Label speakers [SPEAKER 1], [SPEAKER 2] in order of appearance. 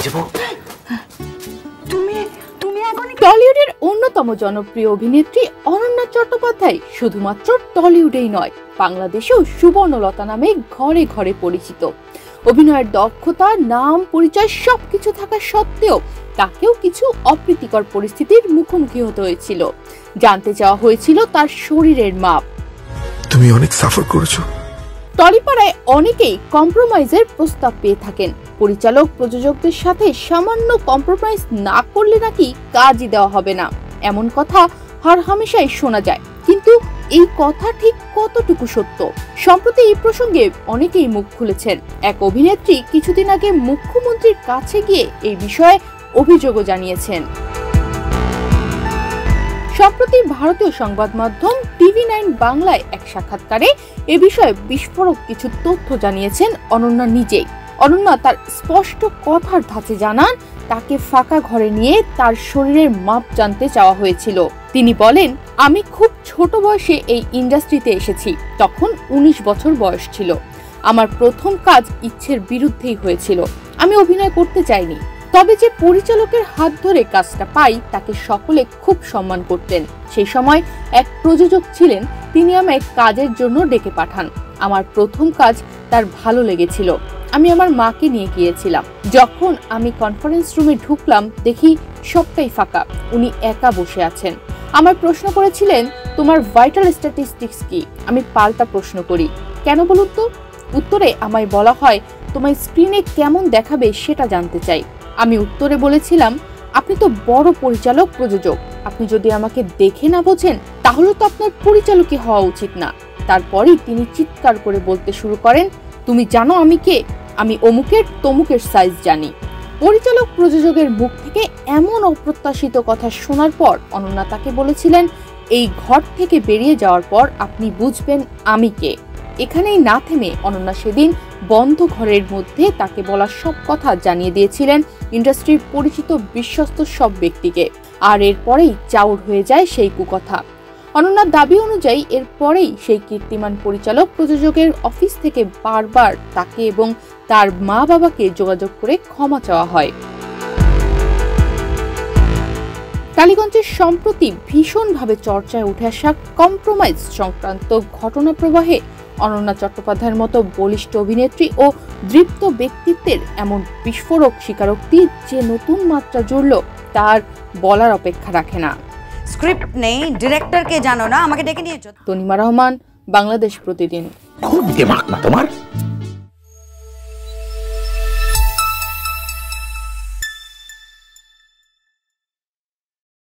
[SPEAKER 1] যাবো।
[SPEAKER 2] টলিউডের অন্যতম জনপ্রিয় অভিনেত্রী অনন্যা চট্টোপাধ্যায় শুধুমাত্র টলিউডেই নয়, বাংলাদেশেও সুবর্ণলতা নামে ঘরে ঘরে পরিচিত। অভিনয়ের দক্ষতা, নাম, পরিচয় সবকিছু থাকা সত্ত্বেও তাকেও কিছু অপ্রীতিকর পরিস্থিতির মুখোমুখি হতে হয়েছিল। জানতে চাওয়া হয়েছিল তার শরীরের মাপ।
[SPEAKER 1] তুমি অনেক সাফার করেছো।
[SPEAKER 2] টলিপাড়ায় অনেকেই কম্প্রোমাইজের প্রস্তাব পেয়ে থাকেন। পরিচালক প্রযোজকদের সাথে সামান্য কম্প্রোমাইজ না করলে নাকি কাজই দেওয়া হবে না, এমন কথা হরহামেশাই শোনা যায়। কিন্তু এই কথা ঠিক কতটুকু সত্য? সম্প্রতি এই প্রসঙ্গে অনেকেই মুখ খুলেছেন। এক অভিনেত্রী কিছুদিন আগে মুখ্যমন্ত্রীর কাছে গিয়ে এই বিষয়ে অভিযোগও জানিয়েছেন। সম্প্রতি ভারতীয় সংবাদ মাধ্যম TV9 বাংলায় এক সাক্ষাৎকারে এ বিষয়ে বিস্ফোরক কিছু তথ্য জানিয়েছেন অনন্যা নিজেই। অনন্যা তার স্পষ্ট কথার ধাঁচে জানান, তাকে ফাঁকা ঘরে নিয়ে তার শরীরের মাপ জানতে চাওয়া হয়েছিল। তিনি বলেন, আমি খুব ছোট বয়সে এই ইন্ডাস্ট্রিতে এসেছি, তখন 19 বছর বয়স ছিল। আমার প্রথম কাজ ইচ্ছের বিরুদ্ধেই হয়েছিল। আমি অভিনয় করতে চাইনি, তবে যে পরিচালকের হাত ধরে কাজটা পাই তাকে সকলে খুব সম্মান করতেন। সেই সময় এক প্রযোজক ছিলেন, তিনি আমায় কাজের জন্য ডেকে পাঠান। আমার প্রথম কাজ তার ভালো লেগেছিল। আমি আমার মাকে নিয়ে গিয়েছিলাম। যখন আমি কনফারেন্স রুমে ঢুকলাম, দেখি সবটাই ফাঁকা, উনি একা বসে আছেন। আমার প্রশ্ন করেছিলেন, তোমার ভাইটাল স্ট্যাটিস্টিক্স কি? আমি পাল্টা প্রশ্ন করি, কেন বলুন তো? উত্তরে আমায় বলা হয়, তোমার স্ক্রিনে কেমন দেখাবে সেটা জানতে চাই। আমি উত্তরে বলেছিলাম, আপনি তো বড় পরিচালক প্রযোজক, আপনি যদি আমাকে দেখে না বোঝেন তাহলে তো আপনার পরিচালকই হওয়া উচিত না। তারপরই তিনি চিৎকার করে বলতে শুরু করেন, তুমি জানো আমি কে? আমি অমুকের তমুকের সাইজ জানি। পরিচালক প্রযোজকের মুখ থেকে এমন অপ্রত্যাশিত কথা শোনার পর অনন্যা তাকে বলেছিলেন, এই ঘর থেকে বেরিয়ে যাওয়ার পর আপনি বুঝবেন আমি কে। এখানেই না থেমে অনন্যা সেদিন বন্ধ ঘরের মধ্যে তাকে বলা সব কথা জানিয়ে দিয়েছিলেন ইন্ডাস্ট্রির পরিচিত বিশ্বস্ত সব ব্যক্তিকে। আর এরপরেই চাউর হয়ে যায় সেই কুকথা। অনন্যার দাবি অনুযায়ী এরপরেই সেই কীর্তিমান পরিচালক প্রযোজকের অফিস থেকে বারবার তাকে এবং তার মা বাবাকে যোগাযোগ করে ক্ষমা চাওয়া হয়। টালিগঞ্জের সম্প্রতি ভীষণভাবে চর্চায় উঠে আসা কম্প্রোমাইজ সংক্রান্ত ঘটনা প্রবাহে অনন্যা চট্টোপাধ্যায়ের মতো বলিষ্ঠ অভিনেত্রী ও দৃপ্ত ব্যক্তিত্বের এমন বিস্ফোরক স্বীকারোক্তি যে নতুন মাত্রা জুড়ল তার বলার অপেক্ষা রাখে না।
[SPEAKER 3] স্ক্রিপ্ট নেই, ডিরেক্টরকে জানো না, আমাকে ডেকে নিয়েছো।
[SPEAKER 2] তনিমা রহমান, বাংলাদেশ প্রতিদিন।
[SPEAKER 1] খুব দিমাগ না তোমার?